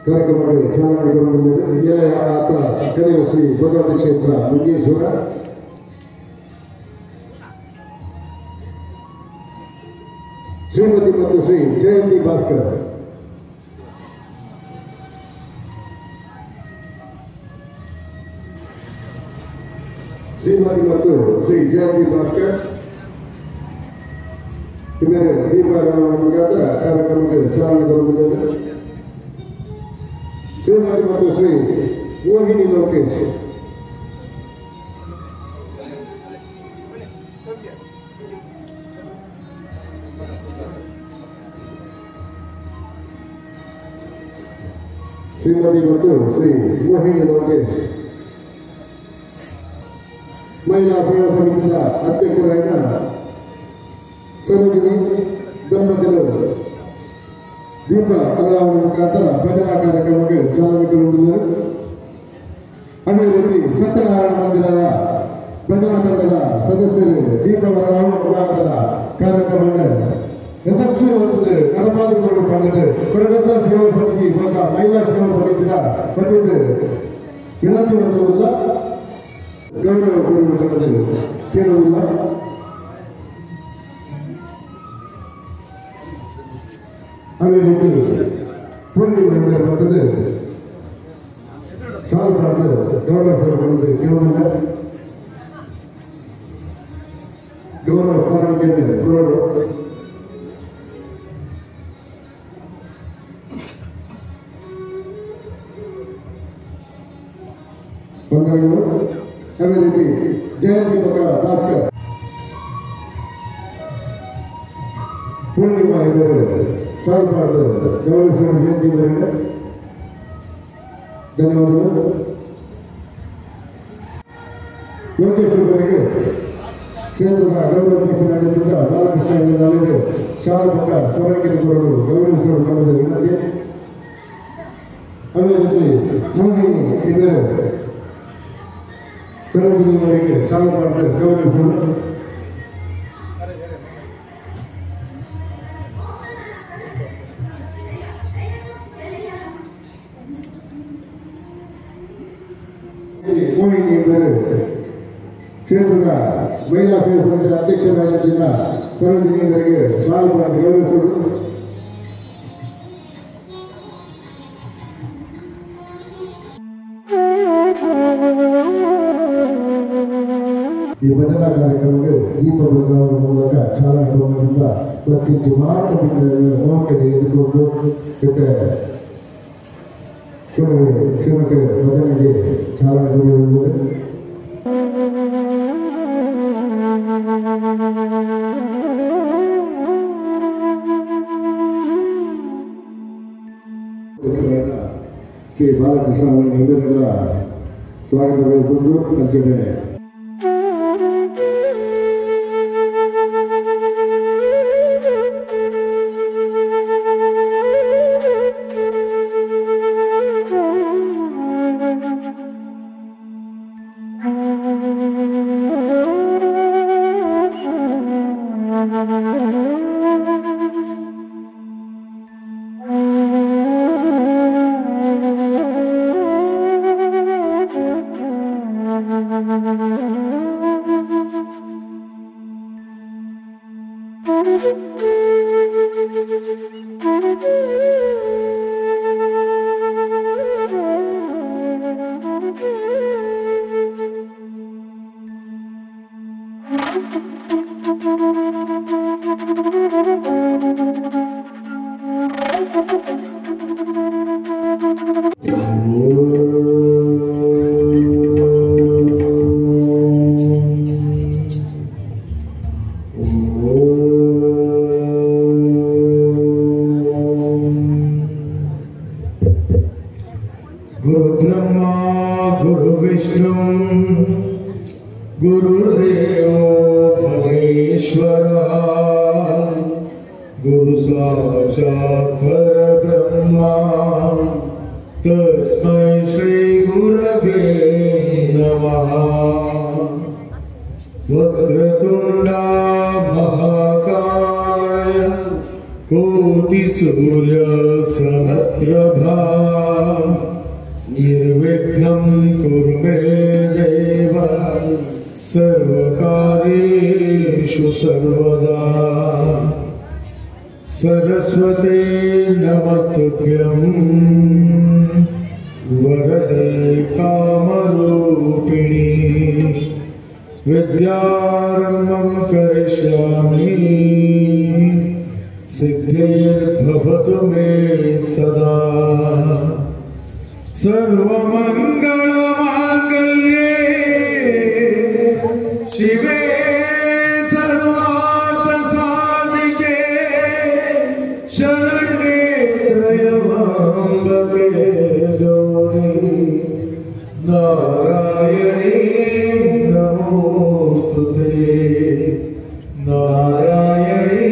ಕಾರ್ಯಕ್ರಮಕ್ಕೆ ಚಾಲನೆ ನೀಡಲಿದ್ದಾರೆ. ಆತ ಕರೆಯುವ ಶ್ರೀ ಭಗವತಿ ಕ್ಷೇತ್ರ ಮುಗೇಶ್ವರ ಶ್ರೀಮತಿ ಮತ್ತು ಶ್ರೀ ಜಯಂತಿ ಭಾಸ್ಕರ್. ಶ್ರೀಮತಿ ಮತ್ತು ಶ್ರೀ ಜಯಂತಿ ಭಾಸ್ಕರ್ ಇವರು ದೀಪಾರಾಧನೆ ಮುಖಾಂತರ ಕಾರ್ಯಕ್ರಮಕ್ಕೆ ಚಾಲನೆ ನೀಡಲಿದ್ದಾರೆ. ಶ್ರೀಮತಿ ಮತ್ತು ಶ್ರೀ ಮೋಹಿನಿ ಲೋಕೇಶ್ ಶ್ರೀಮತಿ ಮತ್ತು ಶ್ರೀ ಮೋಹಿನಿ ಲೋಕೇಶ್ ಮಹಿಳಾ ಸೇವಾ ಸಮಿತಿಯ ಅಧ್ಯಕ್ಷರಾದ ಸರೋಜಿನಿ ದಂಪತಿಗಳು ದೀಪ ಅಲಂಕಾರದ ಮುಖಾಂತರ ಭಜನಾ ಕಾರ್ಯಕ್ರಮಕ್ಕೆ ಚಾಲನೆ ನೀಡುತ್ತಿದ್ದಾರೆ. ಅದೇ ರೀತಿ ಸತ್ಯನಾರಾಯಣ ಮಂದಿರದ ಭಜನಾ ತಂಡದ ಸದಸ್ಯರು ದೀಪ ಮುಖಾಂತರ ಕಾರ್ಯಕ್ರಮವನ್ನು ಯಶಸ್ವಿಯಾಗುತ್ತದೆ ನಡೆದುಕೊಂಡು ಬಂದಿದೆ. ಕೊಡಗತ್ತ ಸೇವಾ ಸಮಿತಿ ಮತ್ತು ಮಹಿಳಾ ಸೇವಾ ಸಮಿತಿಯ ಪಟ್ಟಿದ್ದು ವಿನಂತಿ ಮಾಡುವುದಿಲ್ಲ, ಗೌರವ ಕೊಡುವುದನ್ನು ಕೇಳುವುದಿಲ್ಲ. ಅದೇ ರೀತಿ ಪೂರ್ಣಿಮೆ ಬರ್ತದೆ ಸಾಲು ಪ್ರಾಂತ ಗೌರವ ಬಂದು ಕೇಳುವುದಿಲ್ಲ. ಗೌರವ ಸ್ಥಾನಕ್ಕೆ ಕೊಡೋದು ಬಂಧನಗಳು. ಅದೇ ರೀತಿ ಜಯಂತಿ ಭಾಸ್ಕರ್ ಪೂರ್ಣಿಮಾ ಇದ್ದಾರೆ ಸಾಲು ಪ್ರಾಂತ ಗೌರವ ಜಯಂತಿ ಇವರಿಗೆ ಧನ್ಯವಾದಗಳು. ಲೋಕೇಶ್ವರರಿಗೆ ಕ್ಷೇತ್ರದ ಗೌರವಾಧ್ಯಕ್ಷರಾಗಿದ್ದ ಬಾಲಕೃಷ್ಣ ಶಾಲಾ ಪಕ್ಕ ಸೊರಗಿನ ಗೌರವಿಸುವ ವಿನಂತಿ. ಅದೇ ರೀತಿ ಮೋಹಿನಿ ಇದ್ದರೆ ಸರೋಜಿನಿಯವರಿಗೆ ಸಾಲ ಮಾಡಿದ ಗೌರವಿಸಲು ಮೋಹಿನಿ ಇದ್ದರೆ ಕ್ಷೇತ್ರದ ಮಹಿಳಾ ಸೇವಾ ಸಮಿತಿಯ ಅಧ್ಯಕ್ಷರಾಗಿದ್ದ ಸರೋಜಿನಿಯವರಿಗೆ ಸಾಲ ಮಾಡಿ ಗೌರವಿಸಲು ಈ ಭಜನಾ ಕಾರ್ಯಕ್ರಮಕ್ಕೆ ದೀಪ ಬೆಳಗುವ ಮೂಲಕ ಚಾಲನೆ ಕೊಡುವುದರಿಂದ ಪ್ರತ್ಯೇಕ ಮಾರ್ಗಕ್ಕೆ ಎದುರುಕೊಂಡು ಕ್ಷಣಕ್ಕೆ ಭಜನೆಗೆ ಚಾಲನೆ ಕೊಡುವುದು ಕೆ ಬಾಲಕೃಷ್ಣ ಅವರನ್ನು ಎಲ್ಲರೆಲ್ಲ ಸ್ವಾಗತ ಬಯಸುವುದು ಅಂಚನೆ गुरु ब्रह्मा गुरु विष्णु गुरुदेव महेश्वरा गुरु साक्षात् परब्रह्मा तस्मै श्री गुरवे नमः। वक्रतुंडा महाकाय कोटि सूर्य समप्रभा निर्विघ्नं कुरु मे देव सर्वकार्येषु सर्वदा। सरस्वते नमस्तुभ्यं वरदे कामरूपिणी विद्यारम्भं करिष्यामि सिद्धिर्भवतु मे सदा। सर्वमंगलमांगल्ये शिवे सर्वार्थसाधिके शरण्ये त्र्यंबके गौरी नारायणी नमोस्तुते नारायणी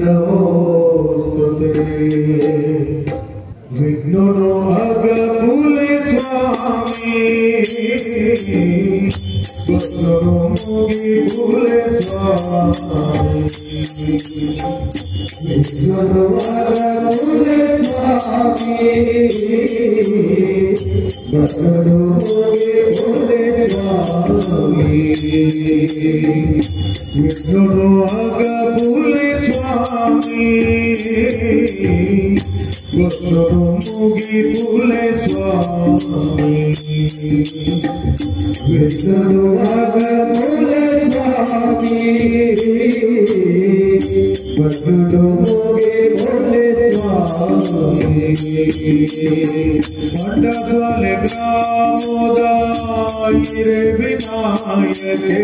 नमोस्तुते। विघ्नो अगपुले स्वामी मुगी फूले स्वामी विघ्नो अगपुले स्वामी मुगी फूले स्वामी विघ्नो अगपुले स्वामी मुगी फूले स्वामी विष्णु अगपुले स्वामी विष्णु मुगी फूले स्वामी। मंडल ग्रामोदय रे विनायके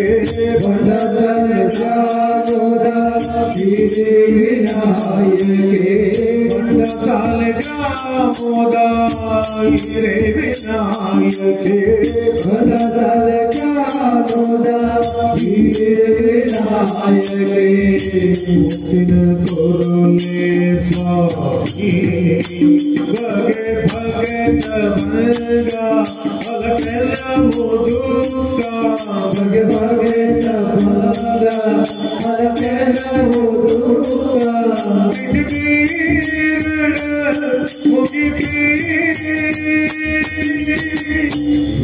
मंडल ग्रामोदय रे विनायके मंडल ग्रामोदय रे विनायके मंडल ग्रामोदय मुक्तिन कोरोले स्वामी भगे भगे तमगा अलकेला मुदुका भगे भगे तमगा अलकेला मुदुका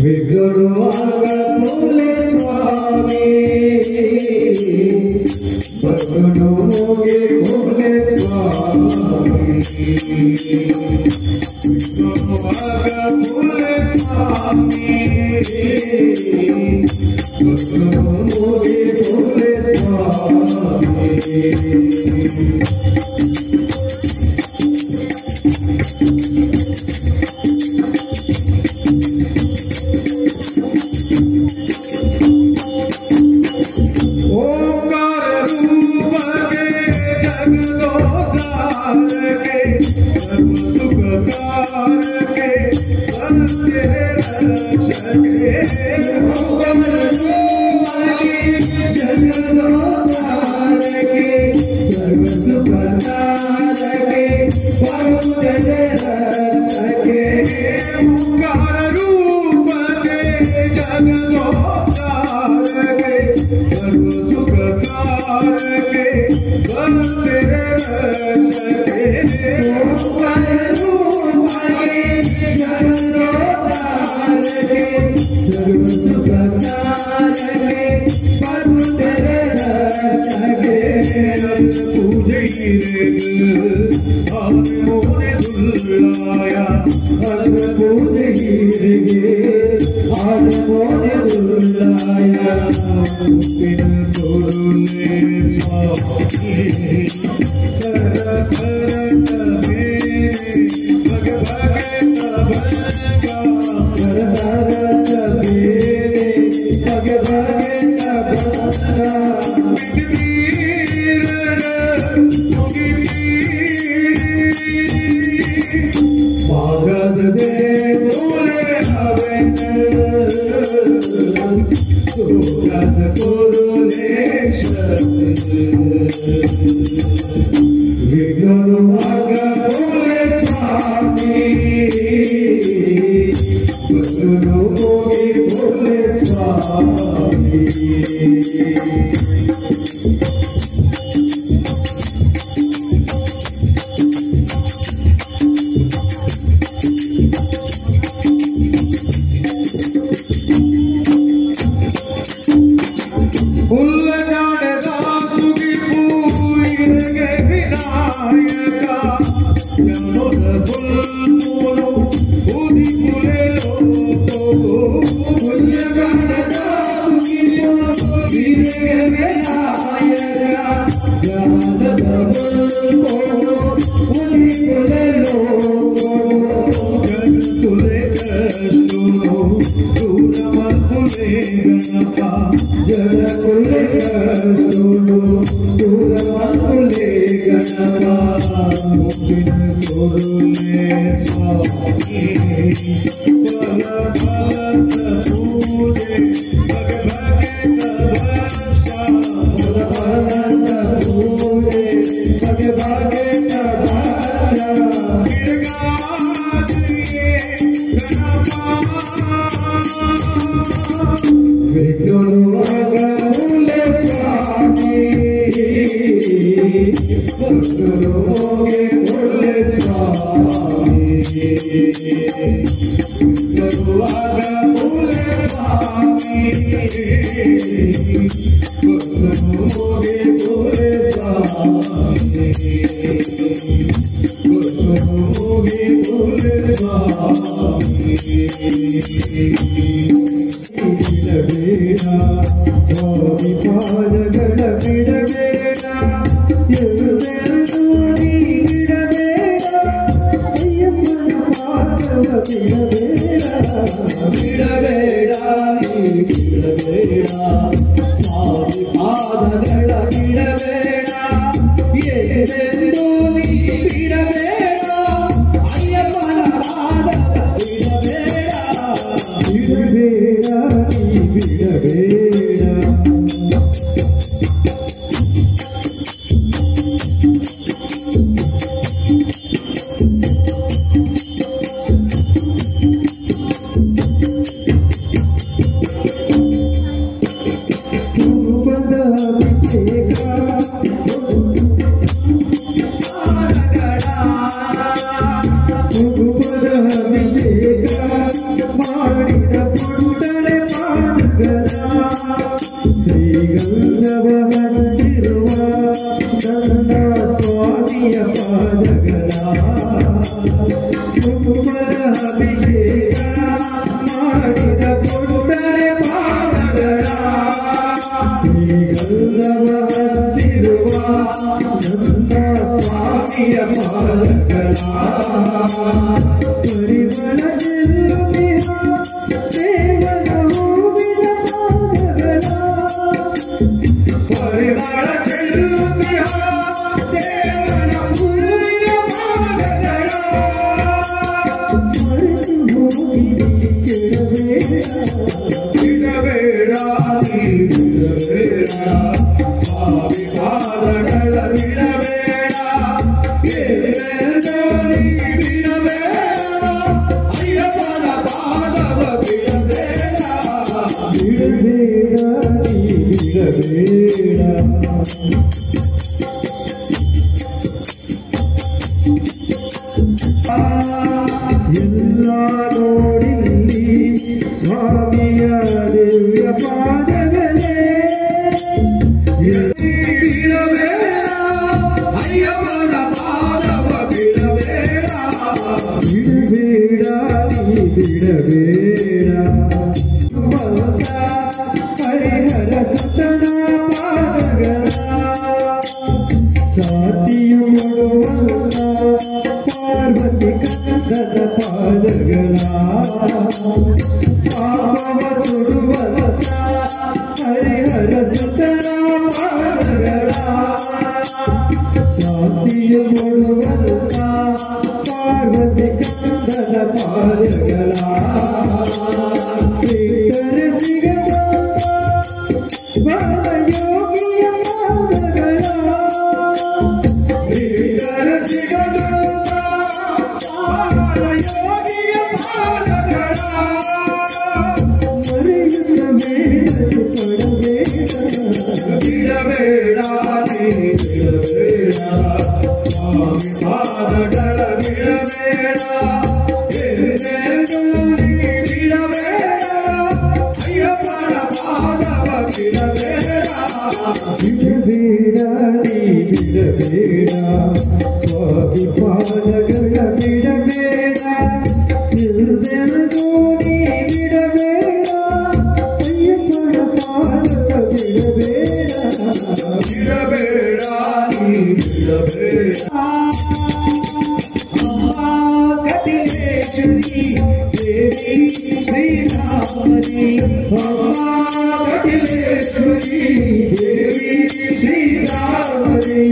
विग्रहवाग मूले स्वामी भगवानोगे भोले स्वामी विग्रहवाग मूले स्वामी भगवानोगे भोले स्वामी ಬಿಡಬೇಡ ಮುಗುಪದ ಅಭಿಷೇಕ ಮಾಡಿದ ಪುಟ್ಟಳೆ ಪಾದಗಳ ಶ್ರೀಗಂಧವ ಹಚ್ಚಿರುವ ನನ್ನ ಸ್ವಾಮಿಯ ಪಾದಗಳ ಮುಗುಪದ ಅಭಿಷೇಕ ಮಾಡಿದ ಪುಟ್ಟಳೆ ಪಾದಗಳ ಶ್ರೀಗಂಧವ ಹಚ್ಚಿರುವ ನನ್ನ ಸ್ವಾಮಿಯ ಪಾದಗಳ ಪರಿಮಳ ಚೆಲ್ಲುತ್ತಿಹ ದೇವರ ಹೂವಿನ ಪಾದಗಳ ಪರಿಮಳ ಚೆಲ್ಲುತ್ತಿಹ ದೇವರ ಹೂವಿನ ಪಾದಗಳ ಮರೆತು ಹೋಗಿರಿ ಬಿಡಬೇಡ ನೀ ಬಿಡಬೇಡ ಸ್ವಾಮಿ ಪಾದಗಳ ಬಿಡಬೇಡ ಎಲ್ಲ ನೋಡಿಲ್ಲಿ ಸ್ವಾಮಿಯ ದಿವ್ಯ ಪಾದಗಳೇ ಬಿಡಬೇಡ ಅಯ್ಯಪ್ಪನ ಪಾದವ ಬಿಡಬೇಡ ಬಿಡಬೇಡ ನೀ ಬಿಡಬೇಡ ಹರಿಹರ ಸುತನ ಪಾದಗಳ ಸಾತಿಯು ಕೊಡುವಂತ ಪಾರ್ವತಿ ಕಂದದ ಪಾದಗಳ ಪಾಪವ ಸುಡುವಂತ ಹರಿಹರ ಸುತನ ಪಾದಗಳ ಸಾತಿಯು ಕೊಡುವಂತ ಪಾರ್ವತಿ ಕಂದದ ಪಾದಗಳ ಯೋಗಿಯ ಪಾದಗಳ ಸಿಗದಂತ ಯೋಗಿಯ ಪಾದಗಳ ಮರೆಯುತ್ತ ಬೇಡ ಪಡಬೇಡ ಬಿಡಬೇಡ ನೀ ಬಿಡಬೇಡ ಸ್ವಾಮಿ ಪಾದಗಳ ಬಿಡಬೇಡ ಬಿಡಬೇಡ ಅಯ್ಯಪ್ಪನ ಪಾದವ ಬಿಡಬೇಡ ಬಿಡಬೇಡ ನೀ ಬಿಡಬೇಡ ಸ್ವಾಮಿ ಪಾದಗಳ ಬಿಡಬೇಡ ಎಲ್ಲೆಂದೂ ನೀ ಬಿಡಬೇಡ ಅಯ್ಯಪ್ಪನ ಪಾದವ ಬಿಡಬೇಡ ಬಿಡಬೇಡ ನೀ ಬಿಡಬೇಡ ಕಪಿಲೇಶ್ವರಿ ದೇವಿ ಶ್ರೀರಾಮನಿ ಕಪಿಲೇಶ್ವರಿ ದೇವಿ ಶ್ರೀರಾಮನಿ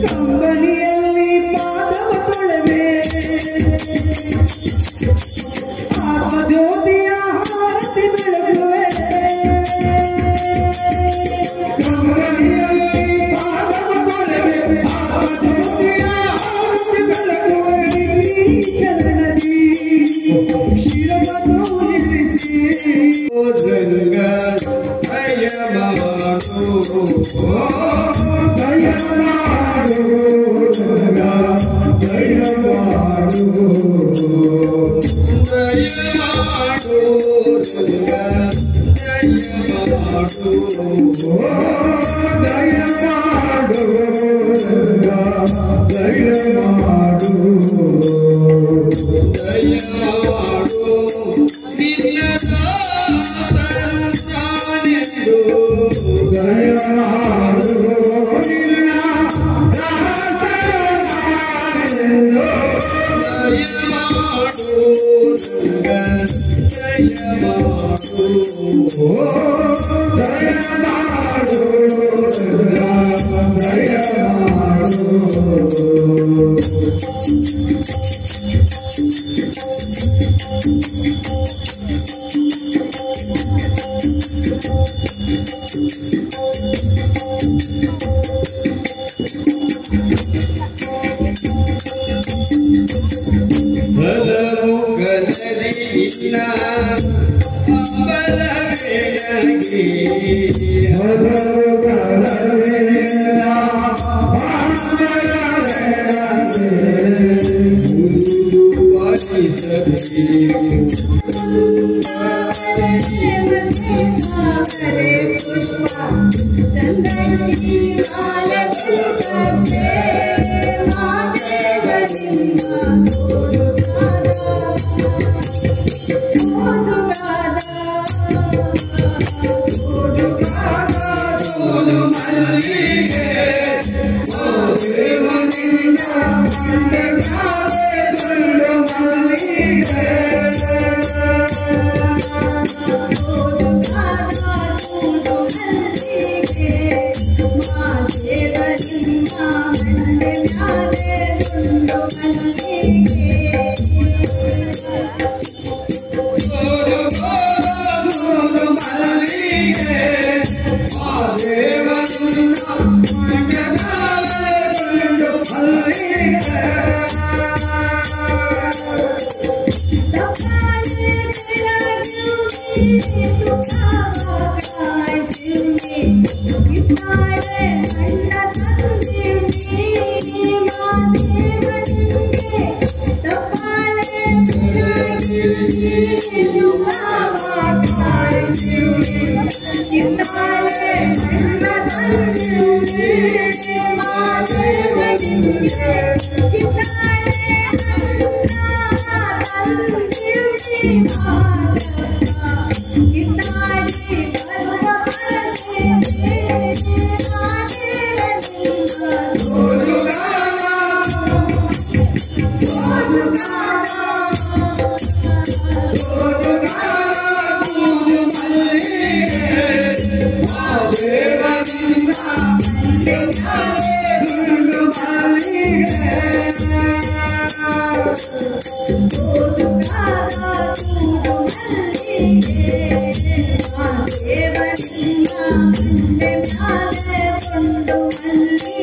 ಕಂಬಳಿಯಲ್ಲಿ ಪಾದವ ತೊಳೆವೆ ಆತ್ಮಜ್ಯೋತಿಯ ಹಾರತಿ ಬೆಳಗುವೆ ಕಂಬಳಿಯಲ್ಲಿ ಪಾದವ ತೊಳೆವೆ ಆತ್ಮಜ್ಯೋತಿಯ ಹಾರತಿ ಬೆಳಗುವೆ ಚರಣದಿ ಶಿರವನ್ನು ಇರಿಸಿ ಗಂಗ Thank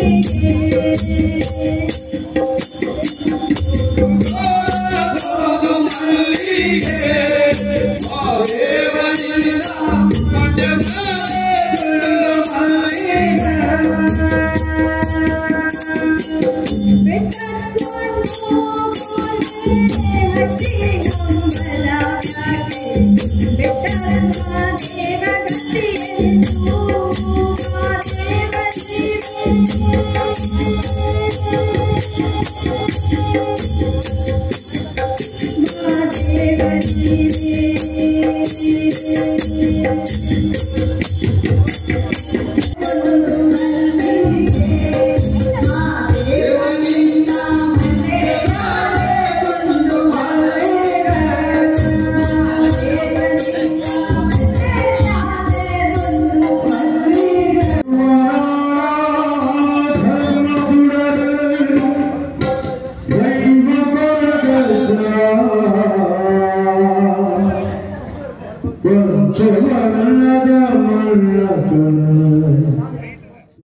you.